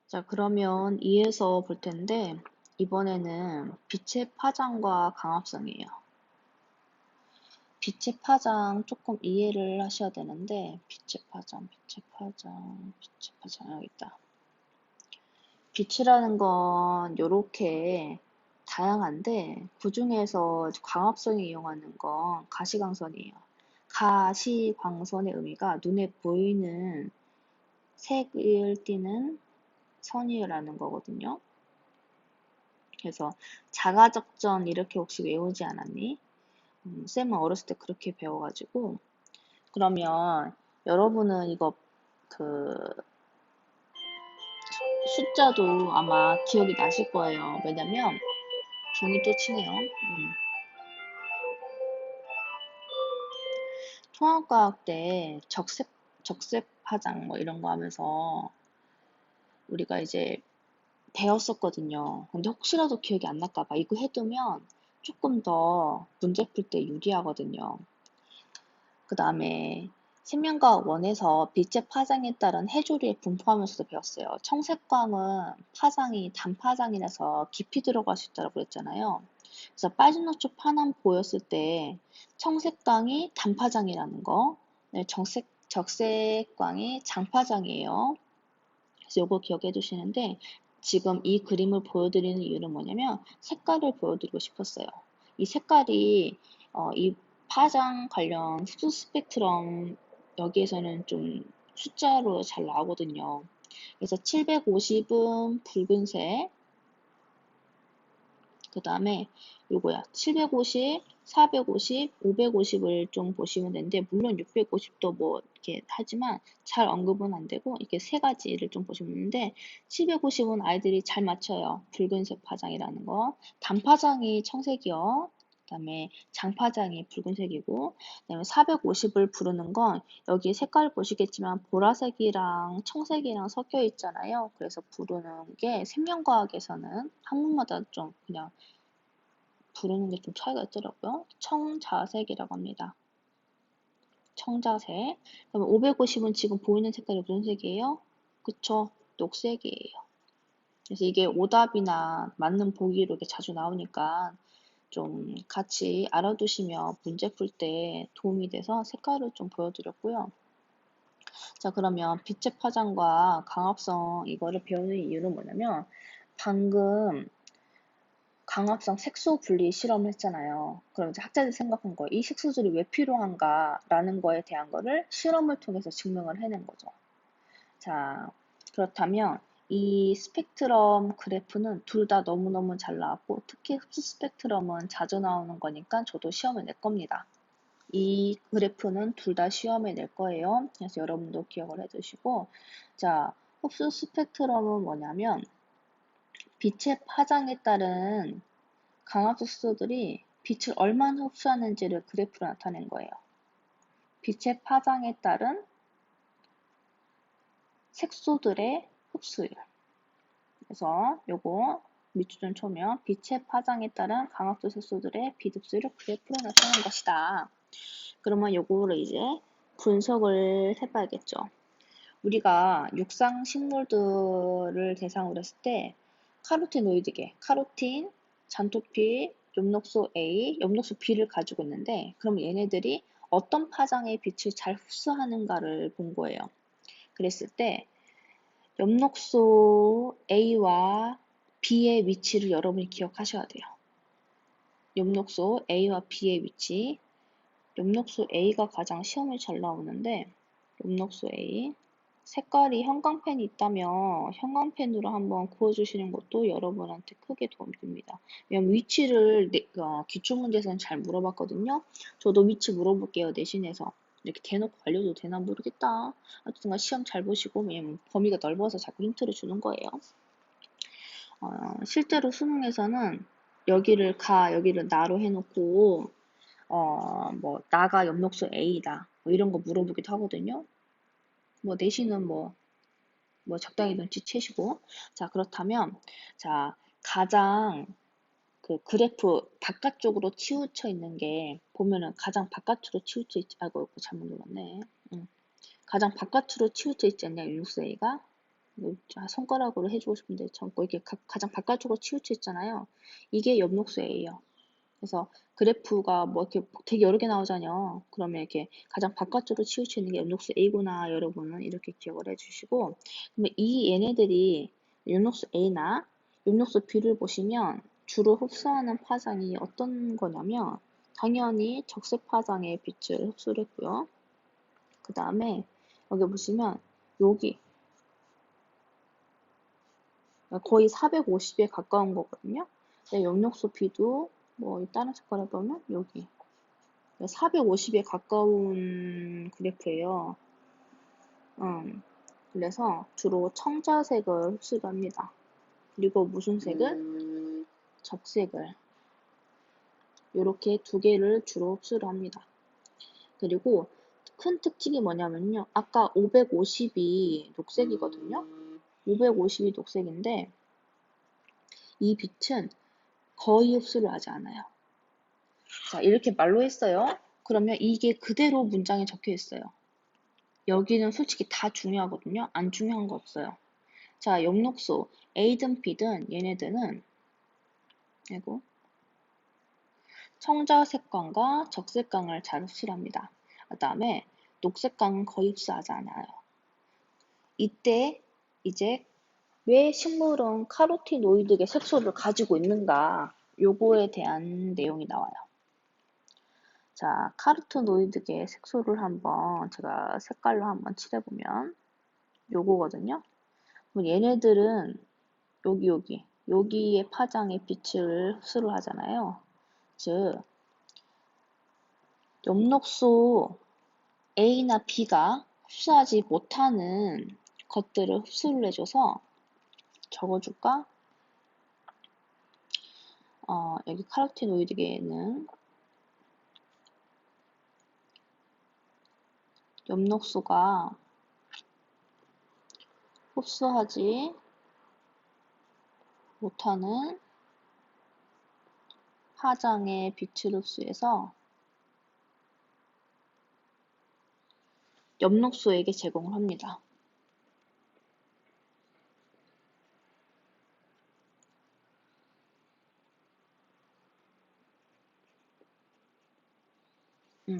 자, 그러면 2에서 볼 텐데, 이번에는 빛의 파장과 강압성이에요. 빛의 파장 조금 이해를 하셔야 되는데, 빛의 파장, 여기 있다. 빛이라는 건 요렇게 다양한데, 그 중에서 광합성이 이용하는 건 가시광선이에요. 가시광선의 의미가 눈에 보이는 색을 띠는 선이라는 거거든요. 그래서 자가적전 이렇게 혹시 외우지 않았니? 쌤은 어렸을 때 그렇게 배워가지고 그러면 여러분은 이거 그 숫자도 아마 기억이 나실 거예요. 왜냐면 종이 또 치네요. 통합과학 때 적색 파장 뭐 이런 거 하면서 우리가 이제 배웠었거든요. 근데 혹시라도 기억이 안 날까 봐 이거 해두면 조금 더 문제 풀 때 유리하거든요. 그 다음에 생명과학 원에서 빛의 파장에 따른 해조류의 분포하면서도 배웠어요. 청색광은 파장이 단파장이라서 깊이 들어갈 수 있다고 그랬잖아요. 그래서 빨간 노초 파남 보였을 때 청색광이 단파장이라는 거, 네, 적색광이 장파장이에요. 그래서 이거 기억해 두시는데 지금 이 그림을 보여드리는 이유는 뭐냐면 색깔을 보여드리고 싶었어요. 이 색깔이 이 파장 관련 흡수 스펙트럼 여기에서는 좀 숫자로 잘 나오거든요. 그래서 750은 붉은색, 그 다음에 요거야. 750, 450, 550을 좀 보시면 되는데, 물론 650도 뭐 이렇게 하지만 잘 언급은 안 되고, 이렇게 세 가지를 좀 보시면 되는데, 750은 아이들이 잘 맞춰요. 붉은색 파장이라는 거. 단파장이 청색이요. 그 다음에 장파장이 붉은색이고, 그 다음에 450을 부르는 건 여기 색깔 보시겠지만 보라색이랑 청색이랑 섞여 있잖아요. 그래서 부르는 게 생명과학에서는 학문마다 좀 그냥 부르는 게 좀 차이가 있더라고요. 청자색이라고 합니다. 청자색. 그러면 550은 지금 보이는 색깔이 무슨 색이에요? 그쵸? 녹색이에요. 그래서 이게 오답이나 맞는 보기로 이렇게 자주 나오니까 좀 같이 알아두시면 문제 풀 때 도움이 돼서 색깔을 좀 보여드렸고요. 자, 그러면 빛의 파장과 강압성 이거를 배우는 이유는 뭐냐면 방금 강압성 색소 분리 실험을 했잖아요. 그럼 이제 학자들이 생각한 거예요. 이 색소들이 왜 필요한가라는 거에 대한 거를 실험을 통해서 증명을 해낸 거죠. 자, 그렇다면 이 스펙트럼 그래프는 둘 다 너무너무 잘 나왔고 특히 흡수 스펙트럼은 자주 나오는 거니까 저도 시험을 낼 겁니다. 이 그래프는 둘 다 시험에 낼 거예요. 그래서 여러분도 기억을 해두시고 자, 흡수 스펙트럼은 뭐냐면 빛의 파장에 따른 강압수소들이 빛을 얼마나 흡수하는지를 그래프로 나타낸 거예요. 빛의 파장에 따른 색소들의 흡수율. 그래서 요거 밑줄 좀 쳐면 빛의 파장에 따른 강압수 색소들의 빛 흡수율을 그래프로 나타낸 것이다. 그러면 요거를 이제 분석을 해봐야겠죠. 우리가 육상 식물들을 대상으로 했을 때 카로티노이드계, 카로틴, 잔토필, 엽록소 A, 엽록소 B를 가지고 있는데 그럼 얘네들이 어떤 파장의 빛을 잘 흡수하는가를 본 거예요. 그랬을 때 엽록소 A와 B의 위치를 여러분이 기억하셔야 돼요. 엽록소 A와 B의 위치. 엽록소 A가 가장 시험에 잘 나오는데 엽록소 A 색깔이 형광펜이 있다면 형광펜으로 한번 그어주시는 것도 여러분한테 크게 도움이 됩니다. 왜냐면 위치를 기출문제에서는 잘 물어봤거든요. 저도 위치 물어볼게요. 내신에서. 이렇게 대놓고 알려도 되나 모르겠다. 하여튼 시험 잘 보시고 왜냐면 범위가 넓어서 자꾸 힌트를 주는 거예요. 실제로 수능에서는 여기를 여기를 나로 해놓고 뭐 나가 엽록소 A다 뭐 이런 거 물어보기도 하거든요. 뭐 내신은 뭐 적당히 눈치채시고 자 그렇다면 자 가장 그 그래프 바깥쪽으로 치우쳐 있는 게 보면은 가장 바깥으로 치우쳐 있지 아이고 잘못 눌렀네 가장 바깥으로 치우쳐 있지 않냐 엽록소 A가 손가락으로 해주고 싶은데 전거 이게 가장 바깥쪽으로 치우쳐 있잖아요. 이게 엽록소예요. 그래서 그래프가 뭐 이렇게 되게 여러 개 나오잖아요. 그러면 이렇게 가장 바깥쪽으로 치우쳐 있는 게 엽록소 A구나, 여러분은 이렇게 기억을 해주시고, 그러면 이 얘네들이 엽록소 A나 엽록소 B를 보시면 주로 흡수하는 파장이 어떤 거냐면 당연히 적색 파장의 빛을 흡수를 했고요. 그 다음에 여기 보시면 여기 거의 450에 가까운 거거든요. 근데 엽록소 B도 뭐 다른 색깔을 보면 여기 450에 가까운 그래프예요. 그래서 주로 청자색을 흡수를 합니다. 그리고 무슨 색을? 적색을. 이렇게 두 개를 주로 흡수를 합니다. 그리고 큰 특징이 뭐냐면요. 아까 550이 녹색이거든요. 550이 녹색인데 이 빛은 거의 흡수를 하지 않아요. 자, 이렇게 말로 했어요. 그러면 이게 그대로 문장에 적혀 있어요. 여기는 솔직히 다 중요하거든요. 안 중요한 거 없어요. 자, 엽록소 A든 B든 얘네들은 아이고, 청자색광과 적색광을 잘 흡수합니다. 그 다음에 녹색광은 거의 흡수하지 않아요. 이때 이제 왜 식물은 카로티노이드계 색소를 가지고 있는가 요거에 대한 내용이 나와요. 자, 카로티노이드계 색소를 한번 제가 색깔로 한번 칠해보면 요거거든요. 그럼 얘네들은 여기에 파장의 빛을 흡수를 하잖아요. 즉 엽록소 A나 B가 흡수하지 못하는 것들을 흡수를 해줘서 적어줄까? 여기 카로티노이드계는 엽록소가 흡수하지 못하는 파장의 빛을 흡수해서 엽록소에게 제공을 합니다.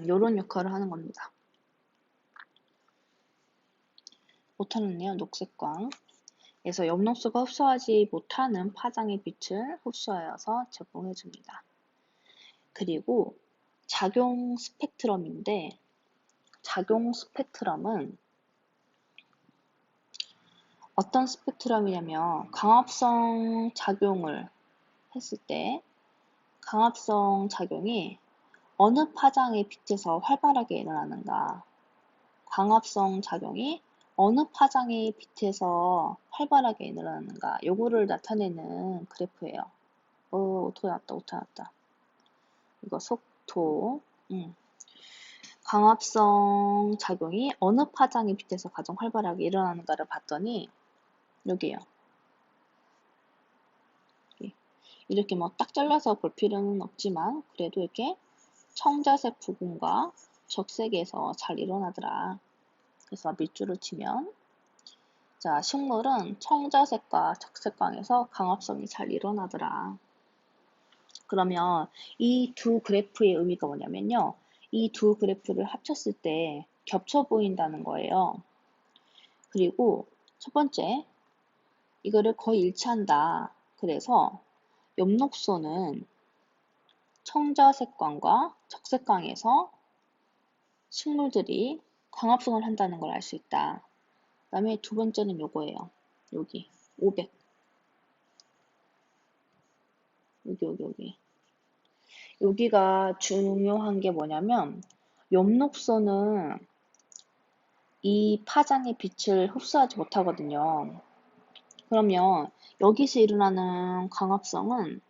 요런 역할을 하는 겁니다. 못하는데요, 녹색광. 그래서 엽록소가 흡수하지 못하는 파장의 빛을 흡수하여서 제공해줍니다. 그리고 작용 스펙트럼인데 작용 스펙트럼은 어떤 스펙트럼이냐면 광합성 작용을 했을 때 광합성 작용이 어느 파장의 빛에서 활발하게 일어나는가, 광합성 작용이 어느 파장의 빛에서 활발하게 일어나는가, 요거를 나타내는 그래프예요. 오토 나왔다. 이거 속도. 광합성 작용이 어느 파장의 빛에서 가장 활발하게 일어나는가를 봤더니 여기에요. 이렇게 뭐 딱 잘라서 볼 필요는 없지만 그래도 이렇게 청자색 부분과 적색에서 잘 일어나더라. 그래서 밑줄을 치면 자, 식물은 청자색과 적색광에서 광합성이 잘 일어나더라. 그러면 이 두 그래프의 의미가 뭐냐면요. 이 두 그래프를 합쳤을 때 겹쳐 보인다는 거예요. 그리고 첫 번째, 이거를 거의 일치한다. 그래서 엽록소는 청자색광과 적색광에서 식물들이 광합성을 한다는 걸 알 수 있다. 그 다음에 두 번째는 요거예요. 여기 500. 여기. 여기가 중요한 게 뭐냐면 엽록소는 이 파장의 빛을 흡수하지 못하거든요. 그러면 여기서 일어나는 광합성은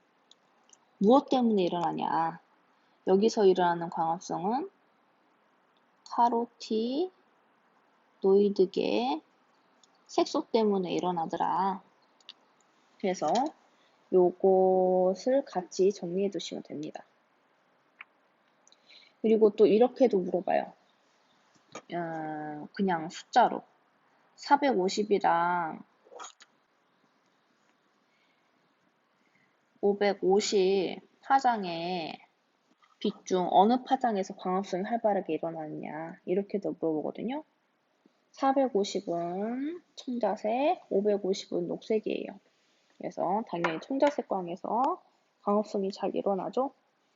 무엇 때문에 일어나냐? 여기서 일어나는 광합성은 카로티노이드계 색소 때문에 일어나더라. 그래서 요것을 같이 정리해 두시면 됩니다. 그리고 또 이렇게도 물어봐요. 그냥 숫자로 450이랑 550 파장의 빛 중 어느 파장에서 광합성이 활발하게 일어나느냐 이렇게도 물어보거든요. 450은 청자색, 550은 녹색이에요. 그래서 당연히 청자색 광에서 광합성이 잘 일어나죠.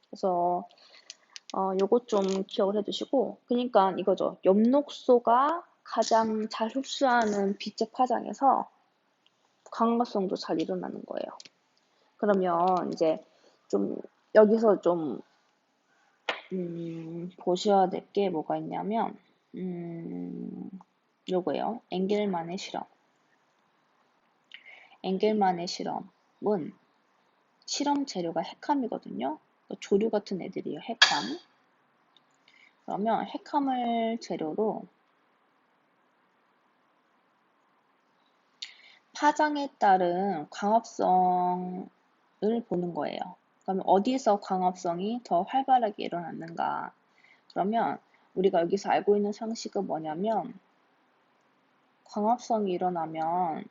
그래서 요것 좀 기억을 해두시고, 그러니까 이거죠. 엽록소가 가장 잘 흡수하는 빛의 파장에서 광합성도 잘 일어나는 거예요. 그러면 이제 좀 여기서 좀 보셔야 될 게 뭐가 있냐면 요거예요. 엥겔만의 실험. 엥겔만의 실험은 실험 재료가 핵함이거든요. 조류 같은 애들이에요. 핵함. 그러면 핵함을 재료로 파장에 따른 광합성을 보는 거예요. 그러면 어디서 광합성이 더 활발하게 일어났는가? 그러면 우리가 여기서 알고 있는 상식은 뭐냐면 광합성이 일어나면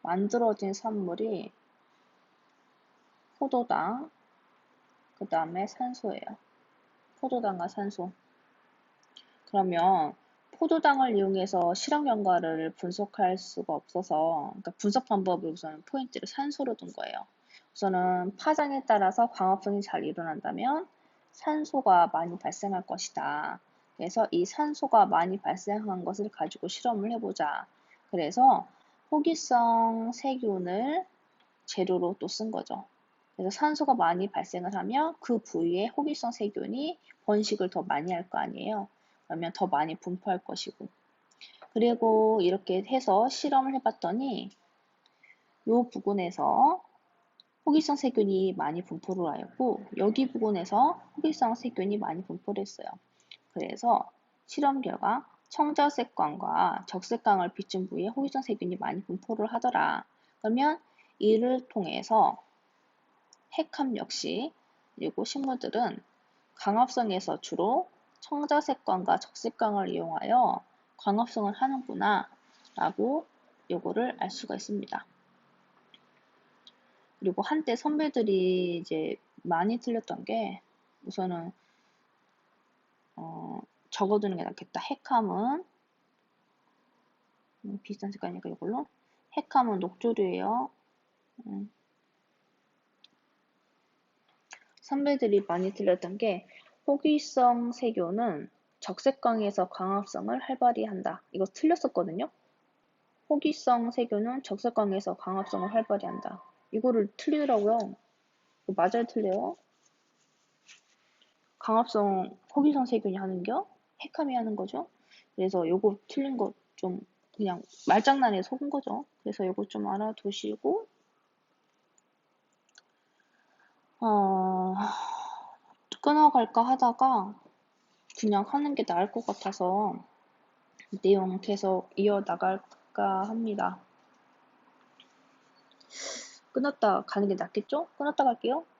만들어진 산물이 포도당, 그 다음에 산소예요. 포도당과 산소. 그러면 포도당을 이용해서 실험 결과를 분석할 수가 없어서, 그러니까 분석 방법을 우선 포인트를 산소로 둔 거예요. 우선은 파장에 따라서 광합성이 잘 일어난다면 산소가 많이 발생할 것이다. 그래서 이 산소가 많이 발생한 것을 가지고 실험을 해보자. 그래서 호기성 세균을 재료로 또 쓴 거죠. 그래서 산소가 많이 발생을 하면 그 부위에 호기성 세균이 번식을 더 많이 할 거 아니에요. 그러면 더 많이 분포할 것이고. 그리고 이렇게 해서 실험을 해봤더니 이 부분에서 호기성 세균이 많이 분포를 하였고 여기 부분에서 호기성 세균이 많이 분포를 했어요. 그래서 실험 결과 청자색광과 적색광을 비춘 부위에 호기성 세균이 많이 분포를 하더라. 그러면 이를 통해서 핵함 역시 그리고 식물들은 광합성에서 주로 청자색광과 적색광을 이용하여 광합성을 하는구나 라고 요거를 알 수가 있습니다. 그리고 한때 선배들이 이제 많이 틀렸던 게 우선은 적어두는 게 낫겠다. 핵함은 비슷한 색깔이니까 이걸로 핵함은 녹조류예요. 선배들이 많이 틀렸던 게 호기성 세균은 적색광에서 광합성을 활발히 한다. 이거 틀렸었거든요. 호기성 세균은 적색광에서 광합성을 활발히 한다. 이거를 틀리더라고요. 이거 맞아요, 틀려요? 광합성 호기성 세균이 하는겨? 핵함이 하는 거죠. 그래서 요거 틀린 거 좀 그냥 말장난에 속은 거죠. 그래서 요거 좀 알아두시고 끊어갈까 하다가 그냥 하는 게 나을 것 같아서 내용 계속 이어나갈까 합니다. 끊었다 가는 게 낫겠죠? 끊었다 갈게요.